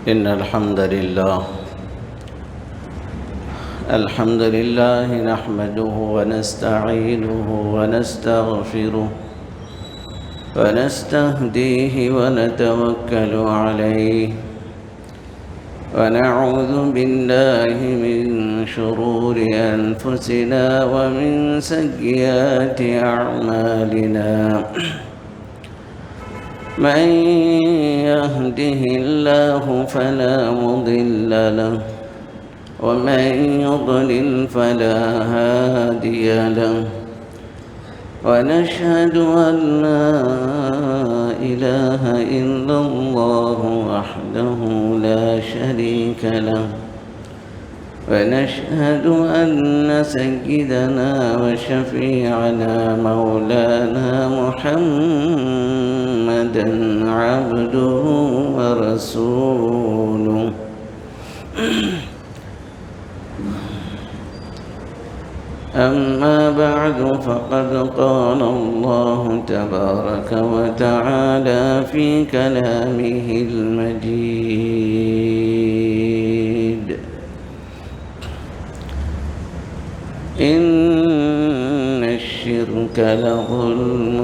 إن الحمد لله نحمده ونستعينه ونستغفره ونستهديه ونتوكل عليه ونعوذ بالله من شرور أنفسنا ومن سيئات أعمالنا من يهده الله فلا مضل له ومن يضلل فلا هادي له ونشهد أن لا إله إلا الله وحده لا شريك له ونشهد أن سيدنا وشفيعنا مولانا محمدا عبده ورسوله أما بعد فقد قال الله تبارك وتعالى في كلامه المجيد إن الشرك لظلم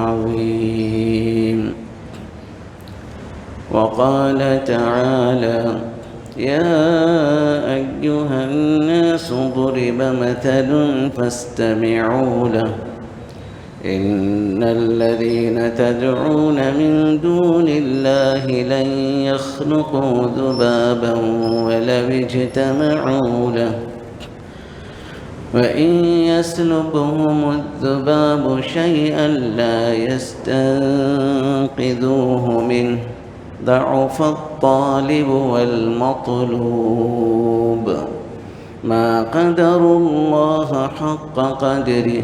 عظيم وقال تعالى يا أيها الناس ضرب مثل فاستمعوا له إن الذين تدعون من دون الله لن يخلقوا ذبابا ولو اجتمعوا له وإن يسلبهم الذباب شيئا لا يستنقذوه منه ضعف الطالب والمطلوب ما قدروا الله حق قدره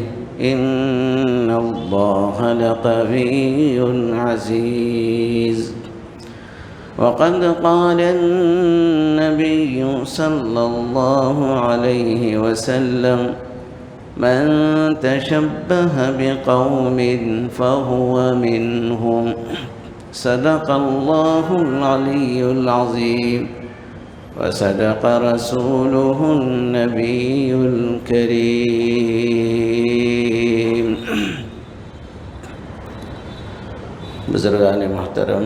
إن الله لقوي عزيز وقد قال النبي صلى الله عليه وسلم من تشبه بقوم فهو منهم صدق الله العلي العظيم وصدق رسوله النبي الكريم بزرگان محترم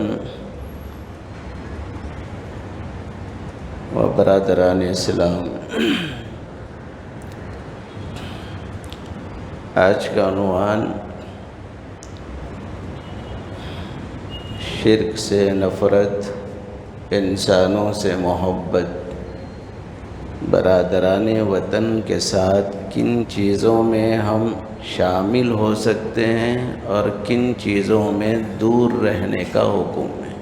و برادران اسلام، آج کا عنوان شرک سے نفرت، انسانوں سے محبت، برادران وطن کے ساتھ کن چیزوں میں ہم شامل ہو سکتے ہیں اور کن چیزوں میں دور رہنے کا حکم ہے۔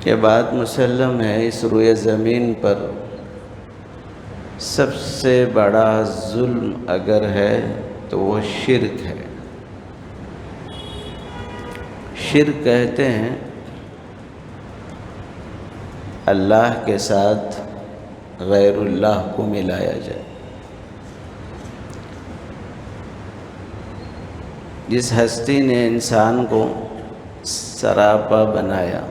یہ بات مسلم ہے، اس روئے زمین پر سب سے بڑا ظلم اگر ہے تو وہ شرک ہے۔ شرک کہتے ہیں اللہ کے ساتھ غیر اللہ کو ملایا جائے۔ جس ہستی نے انسان کو سراپا بنایا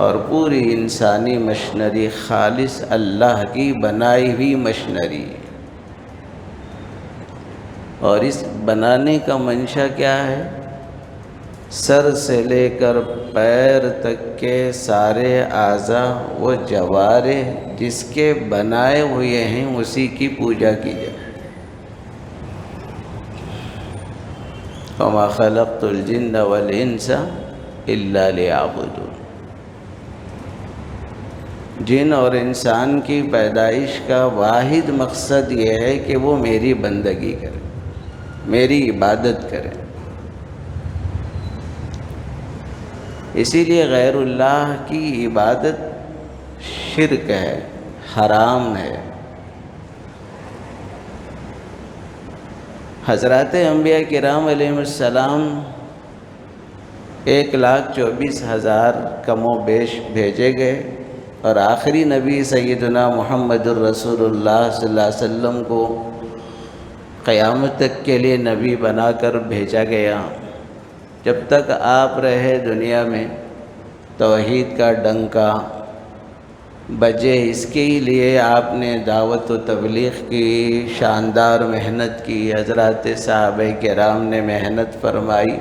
اور پوری انسانی مشنری خالص اللہ کی بنائی ہوئی مشنری ہے، اور اس بنانے کا منشا کیا ہے؟ سر سے لے کر پیر تک کے سارے اعضاء و جوارح جس کے بنائے ہوئے ہیں اسی کی پوجا کی جائے۔ وَمَا خَلَقْتُ الْجِنَّ وَالْإِنسَ إِلَّا لِيَعْبُدُونِ۔ جن اور انسان کی پیدائش کا واحد مقصد یہ ہے کہ وہ میری بندگی کرے، میری عبادت کرے۔ اسی لیے غیر اللہ کی عبادت شرک ہے، حرام ہے۔ حضرات انبیاء کرام علیہ السلام 1,24,000 کم و بیش بھیجے گئے، اور آخری نبی سیدنا محمد الرسول اللہ صلی اللہ علیہ وسلم کو قیامت تک کے لیے نبی بنا کر بھیجا گیا۔ جب تک آپ رہے دنیا میں توحید کا ڈنکا بجے، اس کے لیے آپ نے دعوت و تبلیغ کی، شاندار محنت کی، حضرات صحابہ کرام نے محنت فرمائی،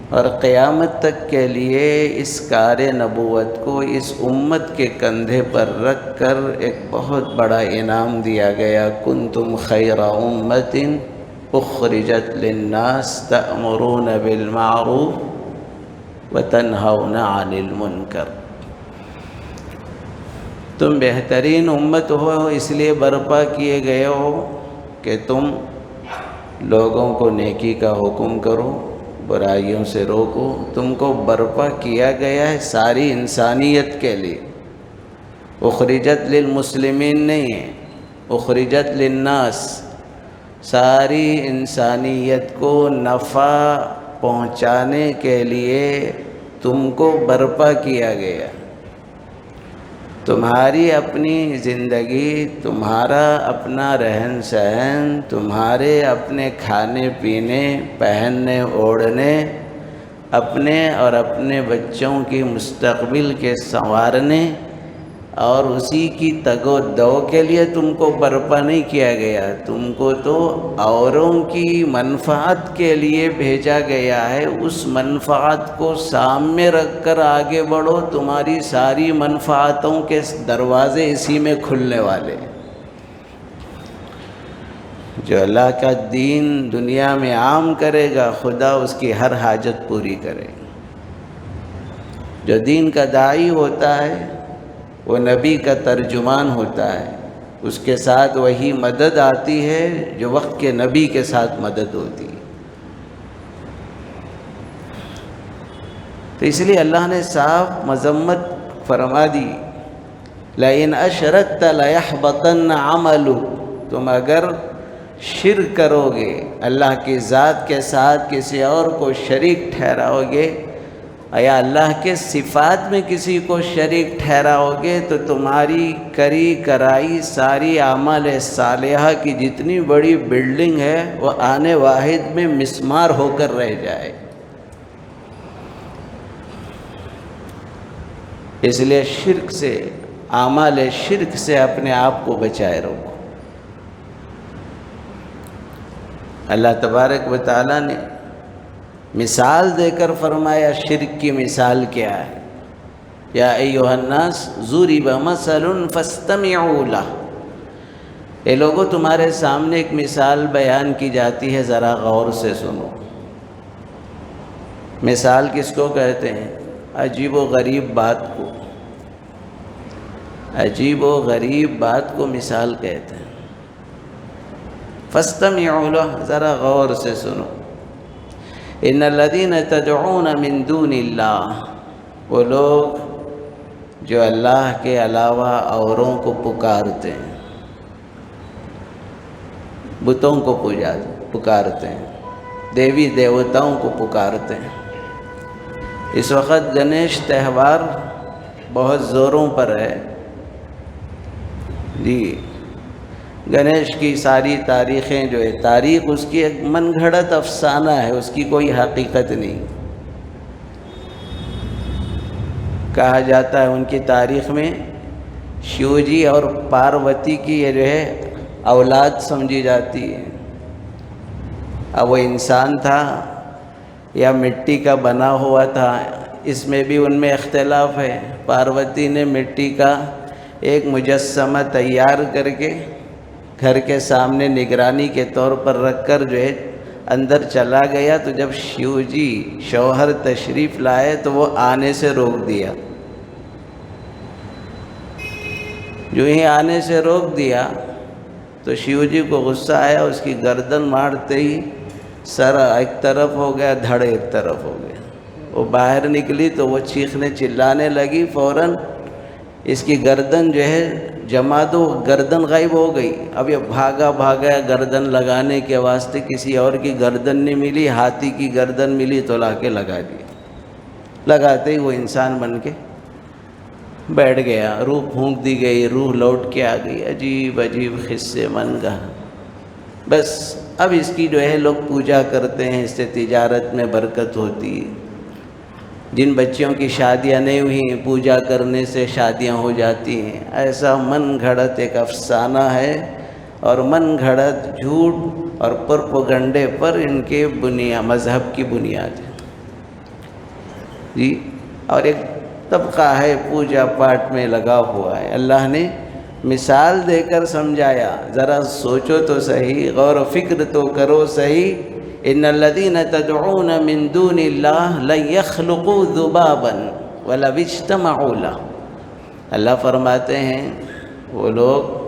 اور قیامت تک کے لیے اس کار نبوت کو اس امت کے کندھے پر رکھ کر ایک بہت بڑا انعام دیا گیا۔ کنتم خیر امت اخرجت للناس تأمرون بالمعروف وتنہون عن المنکر۔ تم بہترین امت ہو، اس لیے برپا کیے گئے ہو کہ تم لوگوں کو نیکی کا حکم کرو، برائیوں سے روکو۔ تم کو برپا کیا گیا ہے ساری انسانیت کے لیے۔ اخرجت للمسلمین نہیں ہے، اخرجت للناس، ساری انسانیت کو نفع پہنچانے کے لیے تم کو برپا کیا گیا۔ تمہاری اپنی زندگی، تمہارا اپنا رہن سہن، تمہارے اپنے کھانے پینے، پہننے اوڑھنے، اپنے اور اپنے بچوں کی مستقبل کے سنوارنے اور اسی کی تگ و دو کے لیے تم کو برپا نہیں کیا گیا۔ تم کو تو اوروں کی منفعت کے لیے بھیجا گیا ہے۔ اس منفعت کو سامنے رکھ کر آگے بڑھو، تمہاری ساری منفعتوں کے دروازے اسی میں کھلنے والے۔ جو اللہ کا دین دنیا میں عام کرے گا، خدا اس کی ہر حاجت پوری کرے گا۔ جو دین کا داعی ہوتا ہے وہ نبی کا ترجمان ہوتا ہے، اس کے ساتھ وہی مدد آتی ہے جو وقت کے نبی کے ساتھ مدد ہوتی ہے۔ تو اس لیے اللہ نے صاف مذمت فرما دی، لَإِنْ أَشْرَكْتَ لَيَحْبَطَنَّ عَمَلُكَ، تم اگر شرک کرو گے، اللہ کی ذات کے ساتھ کسی اور کو شریک ٹھہراؤ گے، یا اللہ کے صفات میں کسی کو شریک ٹھہراؤ گے، تو تمہاری کری کرائی ساری اعمال صالحہ کی جتنی بڑی بلڈنگ ہے وہ آنے واحد میں مسمار ہو کر رہ جائے۔ اس لیے شرک سے، اعمال شرک سے اپنے آپ کو بچائے رکھو۔ اللہ تبارک و تعالیٰ نے مثال دے کر فرمایا شرک کی مثال کیا ہے۔ یا ایھا الناس ضرب مثل فاستمعوا لہ، اے لوگو تمہارے سامنے ایک مثال بیان کی جاتی ہے، ذرا غور سے سنو۔ مثال کس کو کہتے ہیں؟ عجیب و غریب بات کو، عجیب و غریب بات کو مثال کہتے ہیں۔ فاستمعوا لہ، ذرا غور سے سنو۔ ان الذین تدعون من دون اللہ، وہ لوگ جو اللہ کے علاوہ اوروں کو پکارتے ہیں، بتوں کو پکارتے ہیں، دیوی دیوتاؤں کو پکارتے ہیں۔ اس وقت گنیش تہوار بہت زوروں پر ہے جی۔ گنیش کی ساری تاریخیں جو ہے، تاریخ اس کی ایک من گھڑت افسانہ ہے، اس کی کوئی حقیقت نہیں۔ کہا جاتا ہے ان کی تاریخ میں شیو جی اور پاروتی کی یہ جو ہے اولاد سمجھی جاتی ہے۔ اب وہ انسان تھا یا مٹی کا بنا ہوا تھا، اس میں بھی ان میں اختلاف ہے۔ پاروتی نے مٹی کا ایک مجسمہ تیار کر کے گھر کے سامنے نگرانی کے طور پر رکھ کر جو ہے اندر چلا گیا، تو جب شیو جی شوہر تشریف لائے تو وہ آنے سے روک دیا۔ جو ہی آنے سے روک دیا تو شیو جی کو غصہ آیا، اس کی گردن مارتے ہی سر ایک طرف ہو گیا، دھڑ ایک طرف ہو گیا۔ وہ باہر نکلی تو وہ چیخنے چلانے لگی، فوراً اس کی گردن جو ہے جما دو، گردن غائب ہو گئی۔ اب یہ بھاگا گردن لگانے کے واسطے، کسی اور کی گردن نہیں ملی، ہاتھی کی گردن ملی تو لا کے لگا دی۔ لگاتے ہی وہ انسان بن کے بیٹھ گیا، روح پھونک دی گئی، روح لوٹ کے آ گئی، عجیب عجیب قصے من گا۔ بس اب اس کی جو ہے لوگ پوجا کرتے ہیں، اس سے تجارت میں برکت ہوتی ہے۔ جن بچیوں کی شادیاں نہیں ہوئی ہیں، پوجا کرنے سے شادیاں ہو جاتی ہیں، ایسا من گھڑت ایک افسانہ ہے، اور من گھڑت جھوٹ اور پروپیگنڈے پر ان کے مذہب کی بنیاد ہے جی۔ اور ایک طبقہ ہے پوجا پاٹ میں لگا ہوا ہے۔ اللہ نے مثال دے کر سمجھایا، ذرا سوچو تو صحیح، غور و فکر تو کرو صحیح۔ ان الذین تدعون من دون اللہ لن یخلقوا ذبابا ولو اجتمعوا لہ۔ اللہ فرماتے ہیں وہ لوگ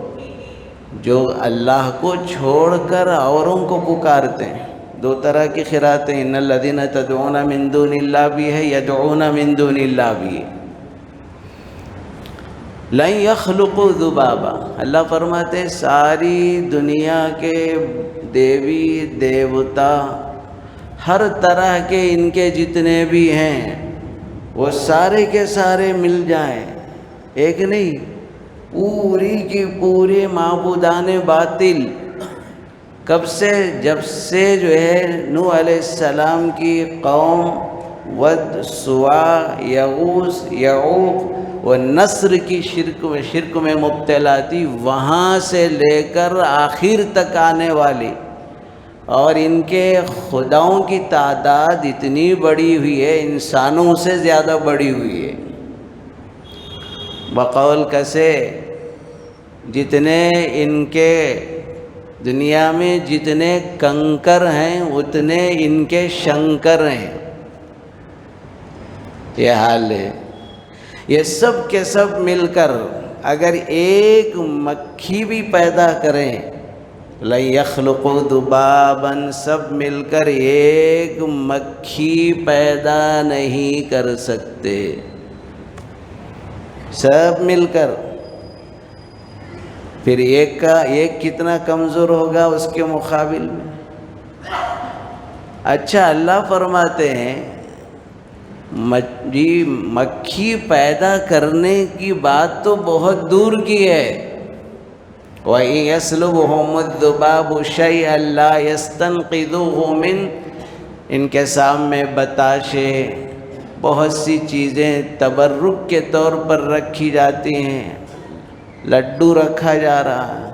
جو اللہ کو چھوڑ کر اوروں کو پکارتے ہیں، دو طرح کی قرأتیں، ان الذین تدعون من دون اللہ بھی ہے، یدعون من دون اللہ بھی ہے۔ لن یخلقوا ذبابا، اللہ فرماتے ہیں ساری دنیا کے دیوی دیوتا، ہر طرح کے ان کے جتنے بھی ہیں، وہ سارے کے سارے مل جائیں، ایک نہیں، پوری کی پورے معبودان باطل، کب سے؟ جب سے جو ہے نوح علیہ السلام کی قوم ود، سوا، یغوث، یعوق و نصر کی شرک میں مبتلا تھی، وہاں سے لے کر آخر تک آنے والی، اور ان کے خداؤں کی تعداد اتنی بڑی ہوئی ہے، انسانوں سے زیادہ بڑی ہوئی ہے۔ بقول کسے جتنے ان کے دنیا میں جتنے کنکر ہیں اتنے ان کے شنکر ہیں، یہ حال ہے۔ یہ سب کے سب مل کر اگر ایک مکھی بھی پیدا کریں، لَن يَخْلُقُوا ذُبَابًا، سب مل کر ایک مکھی پیدا نہیں کر سکتے، سب مل کر۔ پھر ایک کتنا کمزور ہوگا اس کے مقابل میں؟ اچھا اللہ فرماتے ہیں جی مکھی پیدا کرنے کی بات تو بہت دور کی ہے، وَإِن يَسْلُبْهُمُ الذُّبَابُ شَيْئًا لَّا يَسْتَنقِذُوهُ مِنْهُ، ان کے سامنے بتاشے، بہت سی چیزیں تبرک کے طور پر رکھی جاتی ہیں، لڈو رکھا جا رہا ہے،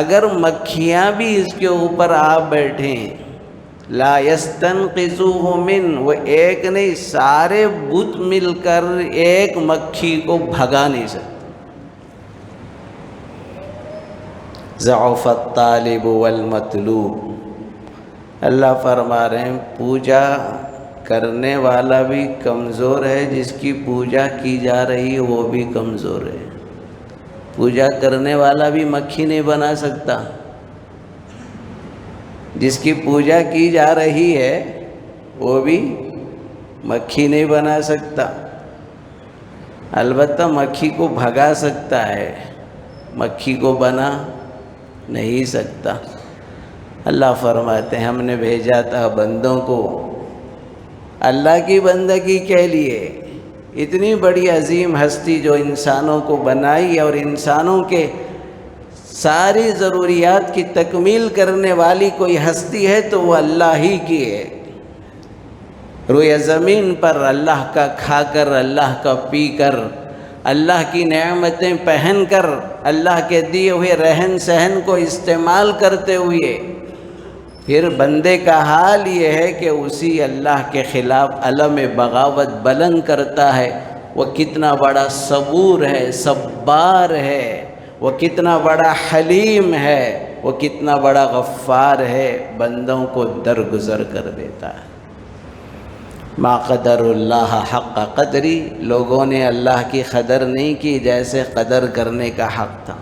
اگر مکھیاں بھی اس کے اوپر آ بیٹھیں، لا یستنقذوہ من، وہ ایک نہیں سارے بت مل کر ایک مکھی کو بھگا نہیں سکتے۔ ضعف الطالب والمطلوب، اللہ فرما رہے ہیں پوجا کرنے والا بھی کمزور ہے، جس کی پوجا کی جا رہی ہے وہ بھی کمزور ہے۔ پوجا کرنے والا بھی مکھی نہیں بنا سکتا، جس کی پوجا کی جا رہی ہے وہ بھی مکھی نہیں بنا سکتا۔ البتہ مکھی کو بھگا سکتا ہے، مکھی کو بنا نہیں سکتا۔ اللہ فرماتے ہیں ہم نے بھیجا تھا بندوں کو اللہ کی بندگی کے لیے، اتنی بڑی عظیم ہستی جو انسانوں کو بنائی اور انسانوں کے ساری ضروریات کی تکمیل کرنے والی کوئی ہستی ہے تو وہ اللہ ہی کی ہے۔ روئے زمین پر اللہ کا کھا کر، اللہ کا پی کر، اللہ کی نعمتیں پہن کر، اللہ کے دیے ہوئے رہن سہن کو استعمال کرتے ہوئے، پھر بندے کا حال یہ ہے کہ اسی اللہ کے خلاف علم بغاوت بلند کرتا ہے۔ وہ کتنا بڑا صبور ہے، صبار ہے، وہ کتنا بڑا حلیم ہے، وہ کتنا بڑا غفار ہے، بندوں کو درگزر کر دیتا ہے۔ ما قدر اللہ حق قدری، لوگوں نے اللہ کی قدر نہیں کی جیسے قدر کرنے کا حق تھا۔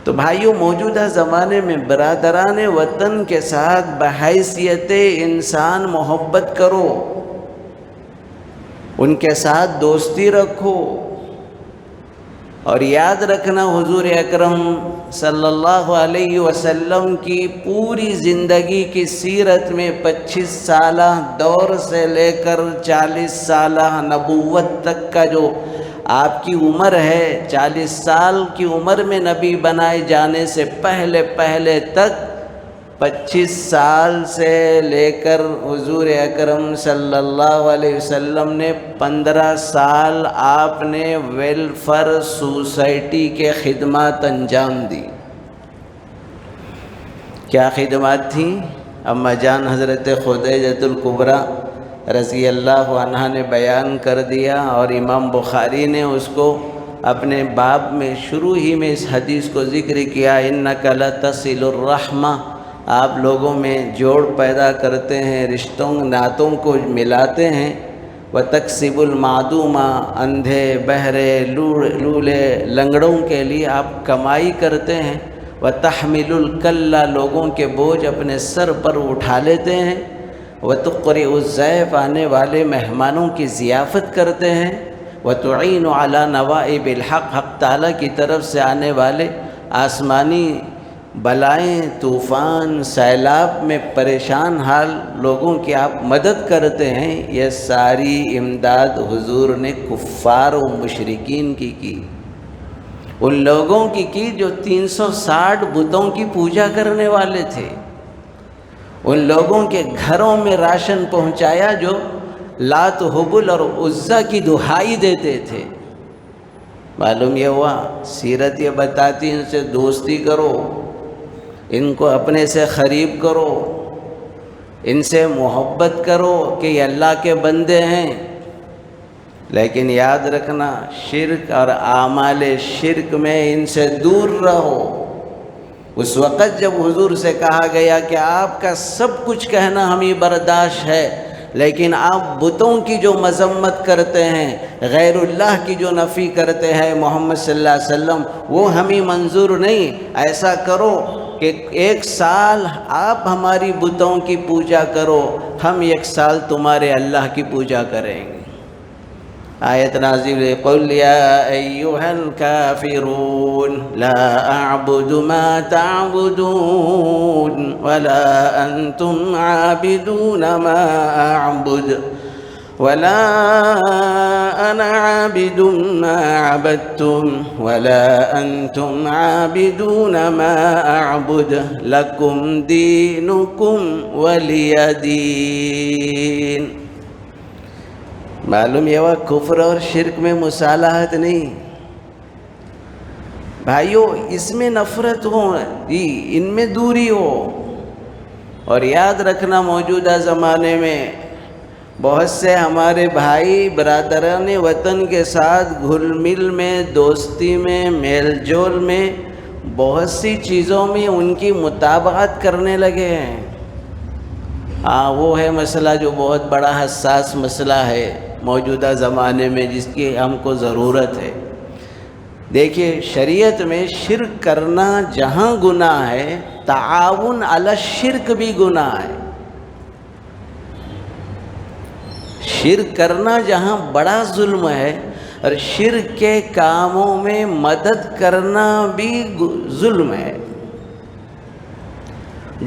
تو بھائیوں موجودہ زمانے میں برادران وطن کے ساتھ بحیثیت انسان محبت کرو، ان کے ساتھ دوستی رکھو، اور یاد رکھنا حضور اکرم صلی اللہ علیہ وسلم کی پوری زندگی کی سیرت میں 25 سالہ دور سے لے کر 40 سالہ نبوت تک کا جو آپ کی عمر ہے، 40 سال کی عمر میں نبی بنائے جانے سے پہلے تک 25 سال سے لے کر حضور اکرم صلی اللہ علیہ وسلم نے 15 سال آپ نے ویلفر سوسائٹی کے خدمات انجام دی۔ کیا خدمات تھیں؟ اما جان حضرت خدیجہ الکبریٰ رضی اللہ عنہا نے بیان کر دیا، اور امام بخاری نے اس کو اپنے باب میں شروع ہی میں اس حدیث کو ذکر کیا، اِنَّكَ لَتَصِلُ الرَّحْمَةَ، آپ لوگوں میں جوڑ پیدا کرتے ہیں، رشتوں ناتوں کو ملاتے ہیں، وَتَكْسِبُ الْمَعْدُومَ، اندھے بہرے لولے لنگڑوں کے لیے آپ کمائی کرتے ہیں، وَتَحْمِلُ الْكَلَّ، لوگوں کے بوجھ اپنے سر پر اٹھا لیتے ہیں، وَتُقْرِئُ الضَّيْفَ، آنے والے مہمانوں کی ضیافت کرتے ہیں، وَتُعِينُ عَلَى نَوَائِبِ الْحَقِّ، حق تعالیٰ کی طرف سے آنے والے آسمانی بلائیں، طوفان، سیلاب میں پریشان حال لوگوں کی آپ مدد کرتے ہیں۔ یہ ساری امداد حضور نے کفار و مشرکین کی ان لوگوں کی جو 360 بتوں کی پوجا کرنے والے تھے، ان لوگوں کے گھروں میں راشن پہنچایا جو لات حبل اور عزا کی دہائی دیتے تھے۔ معلوم یہ ہوا، سیرت یہ بتاتی ان سے دوستی کرو، ان کو اپنے سے قریب کرو، ان سے محبت کرو کہ یہ اللہ کے بندے ہیں، لیکن یاد رکھنا شرک اور اعمال شرک میں ان سے دور رہو۔ اس وقت جب حضور سے کہا گیا کہ آپ کا سب کچھ کہنا ہمیں برداشت ہے، لیکن آپ بتوں کی جو مذمت کرتے ہیں، غیر اللہ کی جو نفی کرتے ہیں محمد صلی اللہ علیہ وسلم، وہ ہمیں منظور نہیں۔ ایسا کرو کہ 1 سال آپ ہماری بتوں کی پوجا کرو، ہم 1 سال تمہارے اللہ کی پوجا کریں گے۔ آیت نازل ہے، قُلْ يَا أَيُّهَا الْكَافِرُونَ لَا أَعْبُدُ مَا تَعْبُدُونَ وَلَا أَنْتُمْ عَابِدُونَ مَا أَعْبُدُ وَلَا أَنَا عَابِدٌ مَا عَبَدتُّمْ وَلَا أَنْتُمْ عَابِدُونَ مَا أَعْبُدُ لَكُمْ دِينُكُمْ وَلِيَ دِينِ۔ معلوم یہ ہوا کفر اور شرک میں مصالحت نہیں بھائیو، اس میں نفرت ہو، ان میں دوری ہو۔ اور یاد رکھنا موجودہ زمانے میں بہت سے ہمارے بھائی برادران وطن کے ساتھ گھل مل میں، دوستی میں، میل جول میں، بہت سی چیزوں میں ان کی مطابقت کرنے لگے ہیں۔ وہ ہے مسئلہ جو بہت بڑا حساس مسئلہ ہے موجودہ زمانے میں، جس کی ہم کو ضرورت ہے۔ دیکھیے شریعت میں شرک کرنا جہاں گناہ ہے، تعاون علی الشرک بھی گناہ ہے۔ شرک کرنا جہاں بڑا ظلم ہے، اور شرک کے کاموں میں مدد کرنا بھی ظلم ہے۔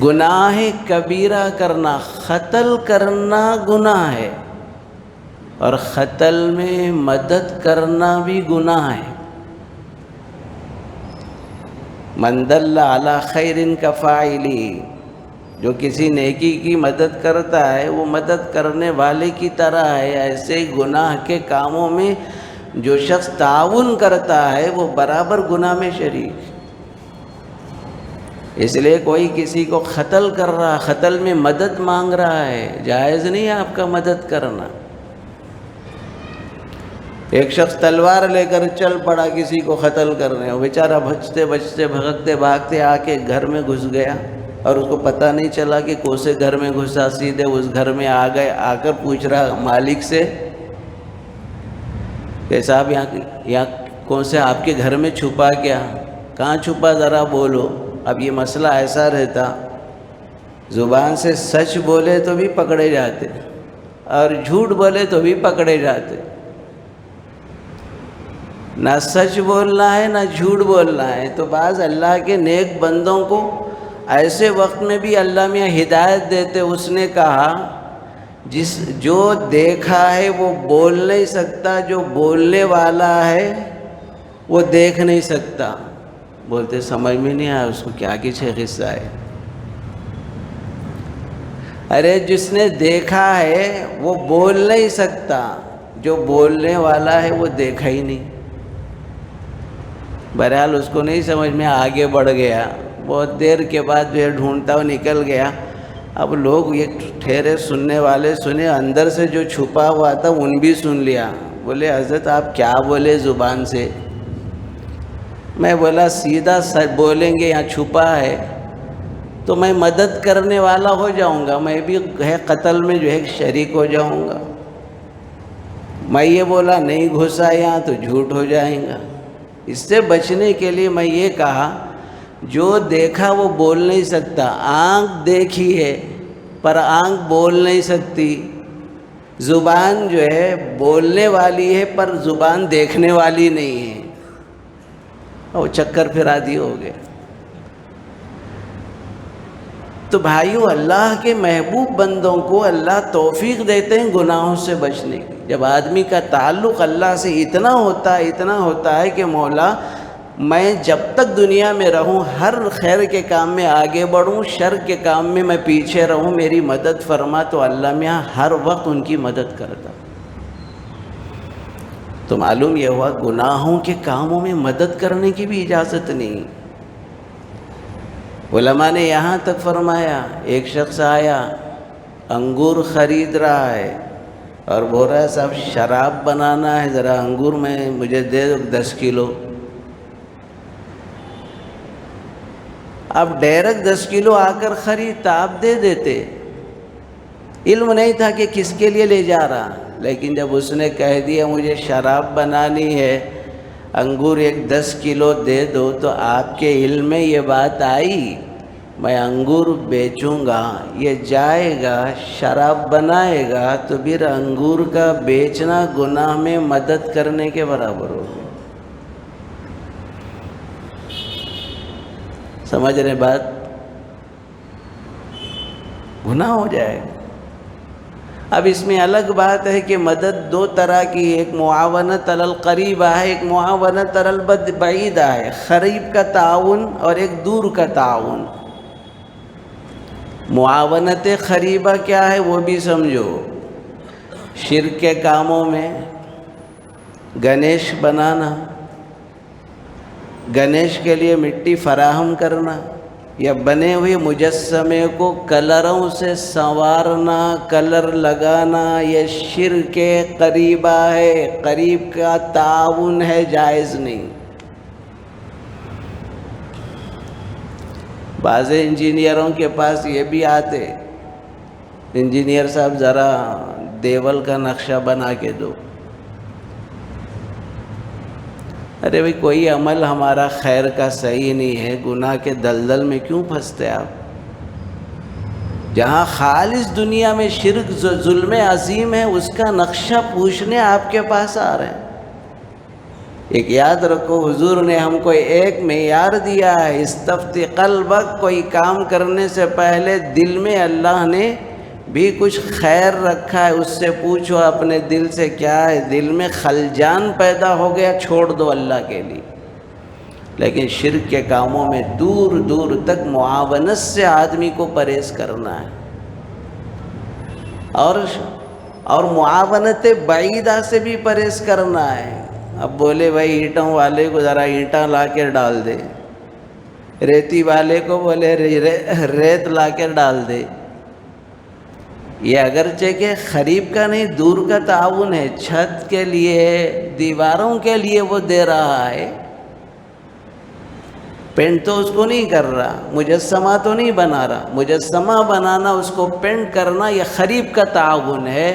گناہ کبیرہ کرنا، قتل کرنا گناہ ہے، اور قتل میں مدد کرنا بھی گناہ ہے۔ من دل علی خیر کفاعلی، جو کسی نیکی کی مدد کرتا ہے وہ مدد کرنے والے کی طرح ہے۔ ایسے گناہ کے کاموں میں جو شخص تعاون کرتا ہے وہ برابر گناہ میں شریک ہے۔ اس لیے کوئی کسی کو قتل کر رہا، قتل میں مدد مانگ رہا ہے، جائز نہیں ہے آپ کا مدد کرنا۔ ایک شخص تلوار لے کر چل پڑا کسی کو قتل کرنے، وہ بیچارہ بچتے بچتے بھگتے بھاگتے آ کے گھر میں گھس گیا، اور اس کو پتہ نہیں چلا کہ کوسے گھر میں گھسا، سیدھے اس گھر میں آ گئے۔ آ کر پوچھ رہا مالک سے کہ صاحب یہاں کون سے آپ کے گھر میں چھپا کیا؟ کہاں چھپا ذرا بولو۔ اب یہ مسئلہ ایسا رہتا، زبان سے سچ بولے تو بھی پکڑے جاتے، اور جھوٹ بولے تو بھی پکڑے جاتے۔ نہ سچ بولنا ہے نہ جھوٹ بولنا ہے۔ تو بعض اللہ کے نیک بندوں کو ایسے وقت میں بھی اللہ میاں ہدایت دیتے۔ اس نے کہا جو دیکھا ہے وہ بول نہیں سکتا، جو بولنے والا ہے وہ دیکھ نہیں سکتا۔ بولتے سمجھ میں نہیں آیا اس کو کیا کچھ قصہ ہے۔ ارے جس نے دیکھا ہے وہ بول نہیں سکتا، جو بولنے والا ہے وہ دیکھا ہی نہیں۔ بہرحال اس کو نہیں سمجھ میں، آگے بڑھ گیا۔ بہت دیر کے بعد جو ہے ڈھونڈتا ہوا نکل گیا۔ اب لوگ یہ ٹھہرے سننے والے سنے، اندر سے جو چھپا ہوا تھا ان بھی سن لیا۔ بولے حضرت آپ کیا بولے زبان سے؟ میں بولا سیدھا بولیں گے یہاں چھپا ہے تو میں مدد کرنے والا ہو جاؤں گا، میں بھی ہے قتل میں جو ہے شریک ہو جاؤں گا۔ میں یہ بولا نہیں گھسا یہاں تو جھوٹ ہو جائیں گا۔ اس سے بچنے کے لیے میں یہ کہا جو دیکھا وہ بول نہیں سکتا۔ آنکھ دیکھی ہے پر آنکھ بول نہیں سکتی، زبان جو ہے بولنے والی ہے پر زبان دیکھنے والی نہیں ہے۔ وہ چکر پھرا دی ہو گئے۔ تو بھائیو، اللہ کے محبوب بندوں کو اللہ توفیق دیتے ہیں گناہوں سے بچنے کی۔ جب آدمی کا تعلق اللہ سے اتنا ہوتا ہے کہ مولا میں جب تک دنیا میں رہوں ہر خیر کے کام میں آگے بڑھوں، شر کے کام میں میں پیچھے رہوں، میری مدد فرما، تو اللہ میاں ہر وقت ان کی مدد کرتا۔ تو معلوم یہ ہوا گناہوں کے کاموں میں مدد کرنے کی بھی اجازت نہیں۔ علماء نے یہاں تک فرمایا، ایک شخص آیا انگور خرید رہا ہے اور بول رہا ہے صاحب شراب بنانا ہے، ذرا انگور میں مجھے دے دو 10 کلو۔ اب ڈائریکٹ 10 کلو آ کر خریدتا، آپ دے دیتے۔ علم نہیں تھا کہ کس کے لیے لے جا رہا، لیکن جب اس نے کہہ دیا مجھے شراب بنانی ہے، انگور 10 کلو دے دو، تو آپ کے علم میں یہ بات آئی میں انگور بیچوں گا، یہ جائے گا شراب بنائے گا، تو پھر انگور کا بیچنا گناہ میں مدد کرنے کے برابر ہوگا۔ سمجھ رہے بات؟ گناہ ہو جائے گا۔ اب اس میں الگ بات ہے کہ مدد 2 طرح کی، ایک معاونت علی القریبہ ہے، ایک معاونت علی البعیدہ ہے، قریب کا تعاون اور ایک دور کا تعاون۔ معاونت قریبہ کیا ہے وہ بھی سمجھو، شرک کے کاموں میں گنیش بنانا، گنیش کے لیے مٹی فراہم کرنا، یا بنے ہوئے مجسمے کو کلروں سے سنوارنا، کلر لگانا، یہ شرک قریبہ ہے، قریب کا تعاون ہے، جائز نہیں۔ بعض انجینئروں کے پاس یہ بھی آتے، انجینئر صاحب ذرا دیوال کا نقشہ بنا کے دو۔ ارے بھئی کوئی عمل ہمارا خیر کا صحیح نہیں ہے، گناہ کے دلدل میں کیوں پھنستے آپ؟ جہاں خالص دنیا میں شرک ظلم عظیم ہے، اس کا نقشہ پوچھنے آپ کے پاس آ رہے ہیں۔ ایک یاد رکھو، حضور نے ہم کو ایک معیار دیا ہے، استفتی قلبک، کوئی کام کرنے سے پہلے دل میں اللہ نے بھی کچھ خیر رکھا ہے، اس سے پوچھو اپنے دل سے کیا ہے، دل میں خلجان پیدا ہو گیا، چھوڑ دو اللہ کے لیے۔ لیکن شرک کے کاموں میں دور دور تک معاونت سے آدمی کو پرہیز کرنا ہے، اور معاونت بعیدہ سے بھی پرہیز کرنا ہے۔ اب بولے بھائی اینٹوں والے کو ذرا اینٹاں لا کے ڈال دے، ریتی والے کو بولے ریت لا کے ڈال دے۔ یہ اگرچہ کہ قریب کا نہیں دور کا تعاون ہے، چھت کے لیے دیواروں کے لیے وہ دے رہا ہے، پینٹ تو اس کو نہیں کر رہا، مجسمہ تو نہیں بنا رہا، مجسمہ بنانا اس کو پینٹ کرنا یہ قریب کا تعاون ہے،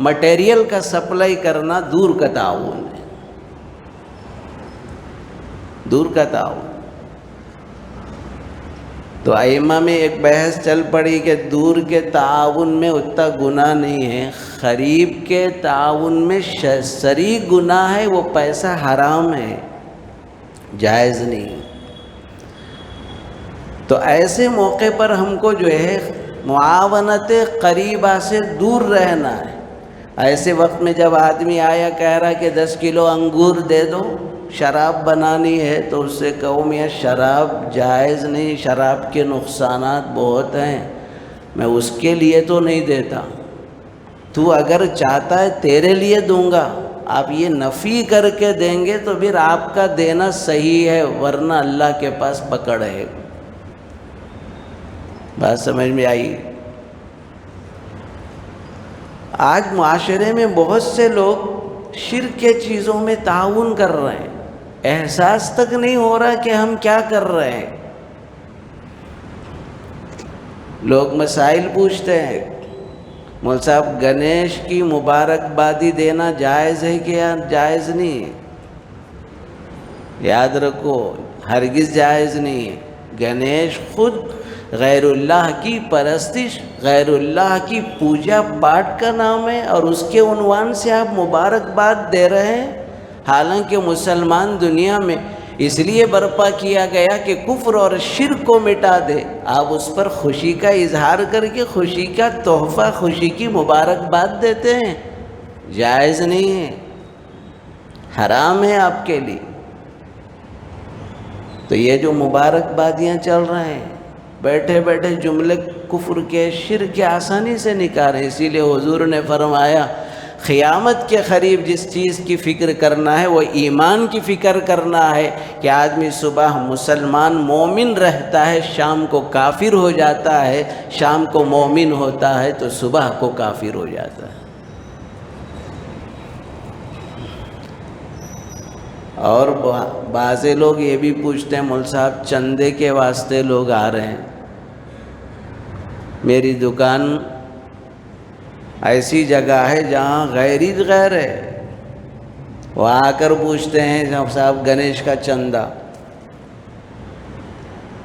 مٹیریل کا سپلائی کرنا دور کا تعاون ہے، دور کا تعاون۔ تو ائمہ میں ایک بحث چل پڑی کہ دور کے تعاون میں اتنا گناہ نہیں ہے، قریب کے تعاون میں شریک گناہ ہے، وہ پیسہ حرام ہے، جائز نہیں۔ تو ایسے موقع پر ہم کو جو ہے معاونت قریبہ سے دور رہنا ہے۔ ایسے وقت میں جب آدمی آیا کہہ رہا کہ 10 کلو انگور دے دو، شراب بنانی ہے، تو اس سے کہو میاں شراب جائز نہیں، شراب کے نقصانات بہت ہیں، میں اس کے لیے تو نہیں دیتا، تو اگر چاہتا ہے تیرے لیے دوں گا۔ آپ یہ نفی کر کے دیں گے تو پھر آپ کا دینا صحیح ہے، ورنہ اللہ کے پاس پکڑ ہے۔ بات سمجھ میں آئی؟ آج معاشرے میں بہت سے لوگ شرک کے چیزوں میں تعاون کر رہے ہیں، احساس تک نہیں ہو رہا کہ ہم کیا کر رہے ہیں۔ لوگ مسائل پوچھتے ہیں، مول صاحب گنیش کی مبارکبادی دینا جائز ہے کہ جائز نہیں ہے؟ یاد رکھو، ہرگز جائز نہیں ہے۔ گنیش خود غیر اللہ کی پرستش، غیر اللہ کی پوجا پاٹ کا نام ہے، اور اس کے عنوان سے آپ مبارکباد دے رہے ہیں۔ حالانکہ مسلمان دنیا میں اس لیے برپا کیا گیا کہ کفر اور شرک کو مٹا دے، آپ اس پر خوشی کا اظہار کر کے خوشی کا تحفہ، خوشی کی مبارکباد دیتے ہیں، جائز نہیں ہے، حرام ہے آپ کے لیے۔ تو یہ جو مبارکبادیاں چل رہے ہیں، بیٹھے بیٹھے جملے کفر کے، شرک کے آسانی سے نکالیں۔ اسی لیے حضور نے فرمایا قیامت کے قریب جس چیز کی فکر کرنا ہے وہ ایمان کی فکر کرنا ہے، کہ آدمی صبح مسلمان مومن رہتا ہے، شام کو کافر ہو جاتا ہے، شام کو مومن ہوتا ہے تو صبح کو کافر ہو جاتا ہے۔ اور بعض لوگ یہ بھی پوچھتے ہیں، مول صاحب چندے کے واسطے لوگ آ رہے ہیں، میری دکان ایسی جگہ ہے جہاں غیری غیر ہے، وہ آ کر پوچھتے ہیں صاحب گنیش کا چندہ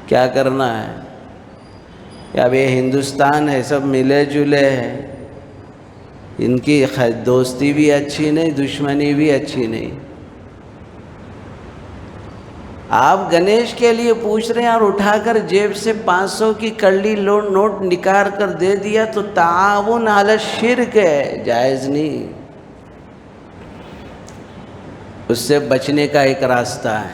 کیا کرنا ہے؟ کہ اب یہ ہندوستان ہے، سب ملے جلے ہیں، ان کی دوستی بھی اچھی نہیں، دشمنی بھی اچھی نہیں۔ آپ گنیش کے لیے پوچھ رہے ہیں اور اٹھا کر جیب سے 500 کی کڑی نوٹ نکال کر دے دیا تو تعاون علی الشرک ہے، جائز نہیں۔ اس سے بچنے کا ایک راستہ ہے،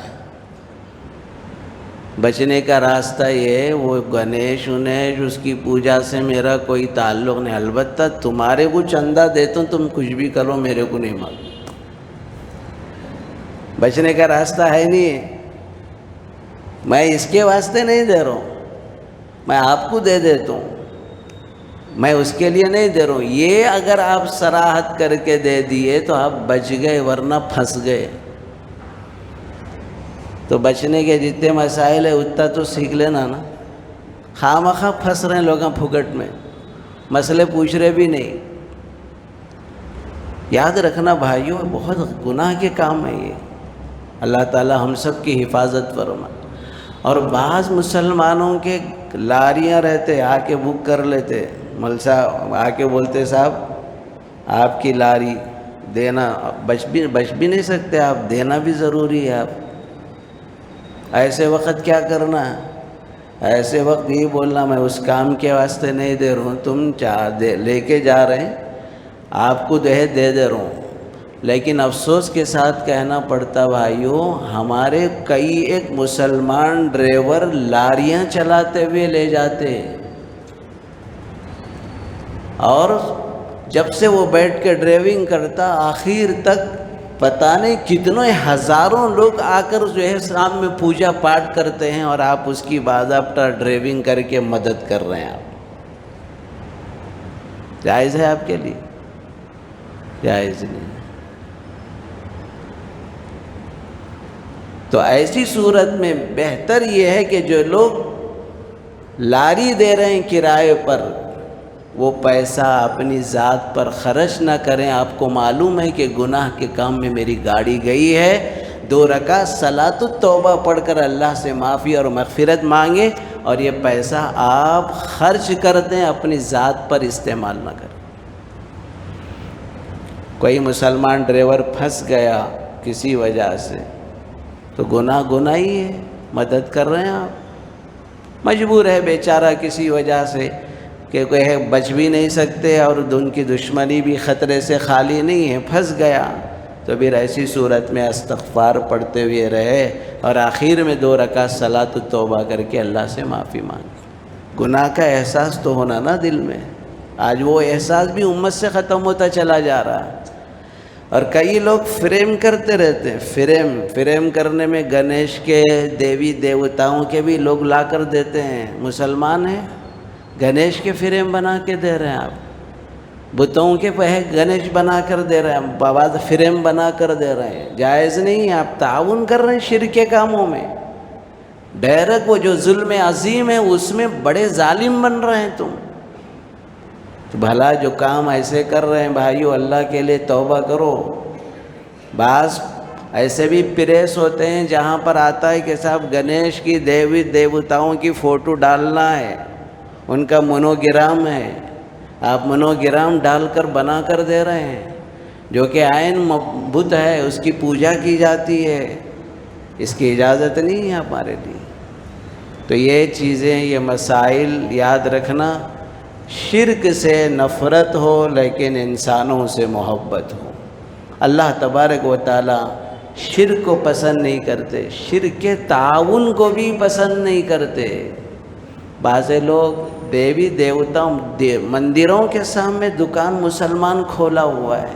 بچنے کا راستہ یہ ہے، وہ گنیش انیش اس کی پوجا سے میرا کوئی تعلق نہیں، البتہ تمہارے کو چندہ دیتا ہوں، تم کچھ بھی کرو میرے کو نہیں معلوم۔ بچنے کا راستہ ہے نہیں، میں اس کے واسطے نہیں دے رہا ہوں، میں آپ کو دے دیتا ہوں، میں اس کے لیے نہیں دے رہا ہوں۔ یہ اگر آپ صراحت کر کے دے دیے تو آپ بچ گئے، ورنہ پھنس گئے۔ تو بچنے کے جتنے مسائل ہیں اتنا تو سیکھ لینا نا، خواہ مخواہ پھنس رہے ہیں لوگاں پھکٹ میں، مسئلے پوچھ رہے بھی نہیں۔ یاد رکھنا بھائیوں، بہت گناہ کے کام ہے یہ، اللہ تعالی ہم سب کی حفاظت فرمائے۔ اور بعض مسلمانوں کے لاریاں رہتے، آ کے بک کر لیتے، مول صاحب آ کے بولتے صاحب آپ کی لاری دینا، بچ بھی نہیں سکتے آپ، دینا بھی ضروری ہے۔ آپ ایسے وقت کیا کرنا ہے؟ ایسے وقت یہ بولنا میں اس کام کے واسطے نہیں دے رہا ہوں، تم لے کے جا رہے ہیں، آپ کو دے دے رہا ہوں۔ لیکن افسوس کے ساتھ کہنا پڑتا بھائیوں، ہمارے کئی ایک مسلمان ڈرائیور لاریاں چلاتے ہوئے لے جاتے ہیں، اور جب سے وہ بیٹھ کے ڈرائیونگ کرتا آخر تک پتہ نہیں کتنے ہزاروں لوگ آ کر جو ہے شام میں پوجا پاٹ کرتے ہیں، اور آپ اس کی باضابطہ ڈرائیونگ کر کے مدد کر رہے ہیں۔ آپ جائز ہے آپ کے لیے؟ جائز نہیں۔ تو ایسی صورت میں بہتر یہ ہے کہ جو لوگ لاری دے رہے ہیں کرائے پر، وہ پیسہ اپنی ذات پر خرچ نہ کریں۔ آپ کو معلوم ہے کہ گناہ کے کام میں میری گاڑی گئی ہے، 2 رکعت صلاۃ التوبہ پڑھ کر اللہ سے معافی اور مغفرت مانگے، اور یہ پیسہ آپ خرچ کر دیں، اپنی ذات پر استعمال نہ کریں۔ کوئی مسلمان ڈرائیور پھنس گیا کسی وجہ سے تو گناہ ہی ہے، مدد کر رہے ہیں آپ۔ مجبور ہے بیچارہ کسی وجہ سے کہ کوئی ہے، بچ بھی نہیں سکتے اور ان کی دشمنی بھی خطرے سے خالی نہیں ہے، پھنس گیا تو پھر ایسی صورت میں استغفار پڑھتے ہوئے رہے اور آخر میں 2 رکعت صلاۃ التوبہ کر کے اللہ سے معافی مانگی۔ گناہ کا احساس تو ہونا نا دل میں، آج وہ احساس بھی امت سے ختم ہوتا چلا جا رہا ہے۔ اور کئی لوگ فریم کرتے رہتے ہیں، فریم کرنے میں گنیش کے دیوی دیوتاؤں کے بھی لوگ لا کر دیتے ہیں۔ مسلمان ہیں، گنیش کے فریم بنا کے دے رہے ہیں آپ، بتوں کے گنیش بنا کر دے رہے ہیں، بابا فریم بنا کر دے رہے ہیں، جائز نہیں ہے۔ آپ تعاون کر رہے ہیں شرک کے کاموں میں، ڈائریکٹ وہ جو ظلم عظیم ہے اس میں بڑے ظالم بن رہے ہیں تم۔ تو بھلا جو کام ایسے کر رہے ہیں بھائیو، اللہ کے لیے توبہ کرو۔ بعض ایسے بھی پریس ہوتے ہیں جہاں پر آتا ہے کہ صاحب گنیش کی دیوی دیوتاؤں کی فوٹو ڈالنا ہے، ان کا منوگرام ہے، آپ منوگرام ڈال کر بنا کر دے رہے ہیں، جو کہ عین بت ہے، اس کی پوجا کی جاتی ہے، اس کی اجازت نہیں ہے ہمارے لیے۔ تو یہ چیزیں، یہ مسائل یاد رکھنا، شرک سے نفرت ہو لیکن انسانوں سے محبت ہو۔ اللہ تبارک و تعالی شرک کو پسند نہیں کرتے، شرک کے تعاون کو بھی پسند نہیں کرتے۔ بعض لوگ دیوی دیوتا مندروں کے سامنے دکان مسلمان کھولا ہوا ہے،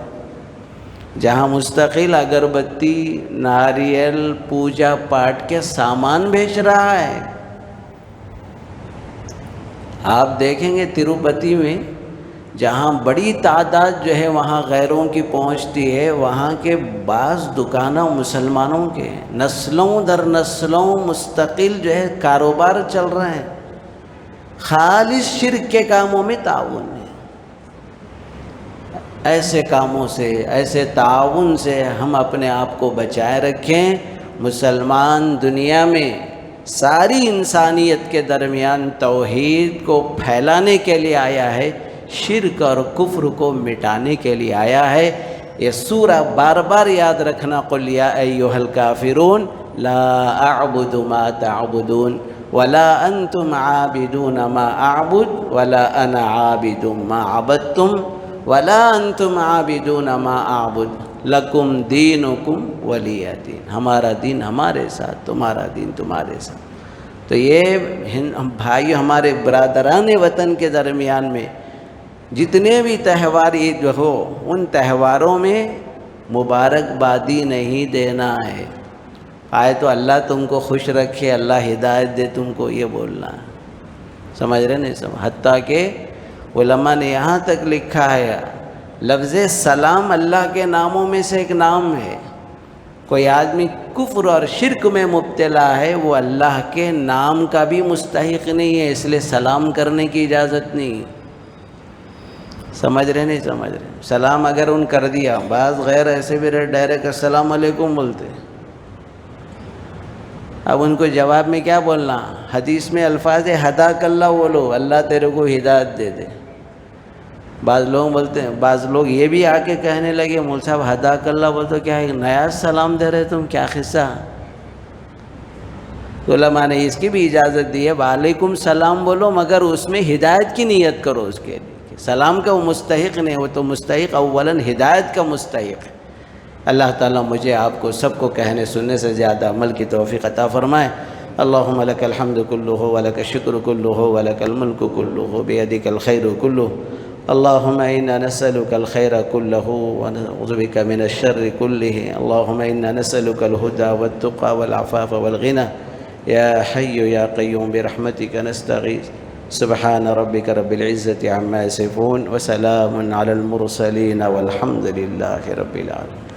جہاں مستقل اگربتی، ناریل، پوجا پاٹ کے سامان بیچ رہا ہے۔ آپ دیکھیں گے تروپتی میں جہاں بڑی تعداد جو ہے وہاں غیروں کی پہنچتی ہے، وہاں کے بعض دکانوں مسلمانوں کے نسلوں در نسلوں مستقل جو ہے کاروبار چل رہے ہیں، خالص شرک کے کاموں میں تعاون ہے۔ ایسے کاموں سے، ایسے تعاون سے ہم اپنے آپ کو بچائے رکھیں۔ مسلمان دنیا میں ساری انسانیت کے درمیان توحید کو پھیلانے کے لیے آیا ہے، شرک اور کفر کو مٹانے کے لیے آیا ہے۔ یہ سورہ بار بار یاد رکھنا، قل یا ایھا الکافرون لا اعبد ما تعبدون ولا انتم عابدون ما اعبد ولا انا عابد ما عبدتم ولا انتم عابدون ما اعبد لکم دینکم ولی دین۔ ہمارا دین ہمارے ساتھ، تمہارا دین تمہارے ساتھ۔ تو یہ بھائی ہمارے برادران وطن کے درمیان میں جتنے بھی تہوار عید ہو، ان تہواروں میں مبارکبادی نہیں دینا ہے۔ آئے تو اللہ تم کو خوش رکھے، اللہ ہدایت دے تم کو، یہ بولنا ہے۔ سمجھ رہے نہیں سمجھ؟ حتیٰ کہ علماء نے یہاں تک لکھا ہے، لفظ سلام اللہ کے ناموں میں سے ایک نام ہے۔ کوئی آدمی کفر اور شرک میں مبتلا ہے، وہ اللہ کے نام کا بھی مستحق نہیں ہے، اس لیے سلام کرنے کی اجازت نہیں۔ سمجھ رہے نہیں سمجھ رہے؟ سلام اگر ان کر دیا، بعض غیر ایسے بھی رہے ڈائریکٹ السلام علیکم بولتے، اب ان کو جواب میں کیا بولنا؟ حدیث میں الفاظ ہداک اللہ بولو، اللہ تیرے کو ہدایت دے دے۔ بعض لوگ بولتے ہیں، بعض لوگ یہ بھی آ کے کہنے لگے مول صاحب ہداک اللہ بول تو کیا ایک نیا سلام دے رہے تم، کیا قصہ؟ تو علماء نے اس کی بھی اجازت دی ہے، وعلیکم السلام بولو مگر اس میں ہدایت کی نیت کرو اس کے لیے۔ سلام کا وہ مستحق نہیں، وہ تو مستحق اولاً ہدایت کا مستحق ہے۔ اللہ تعالیٰ مجھے آپ کو سب کو کہنے سننے سے زیادہ عمل کی توفیق عطا فرمائے۔ اللہم لک الحمد کلہ ولک الشکر کلہ ولک الملک کلہ بیدک الخیر کلہ اللہم انا نسألک الخیر کلہ ونعوذ بک من الشر کلہ اللہم انا نسألک الہدى والتقى والعفاف والغنى یا حی یا قیوم برحمتک نستغیث سبحان ربک رب العزة عما یصفون وسلام علی المرسلین والحمد للہ رب العالمین۔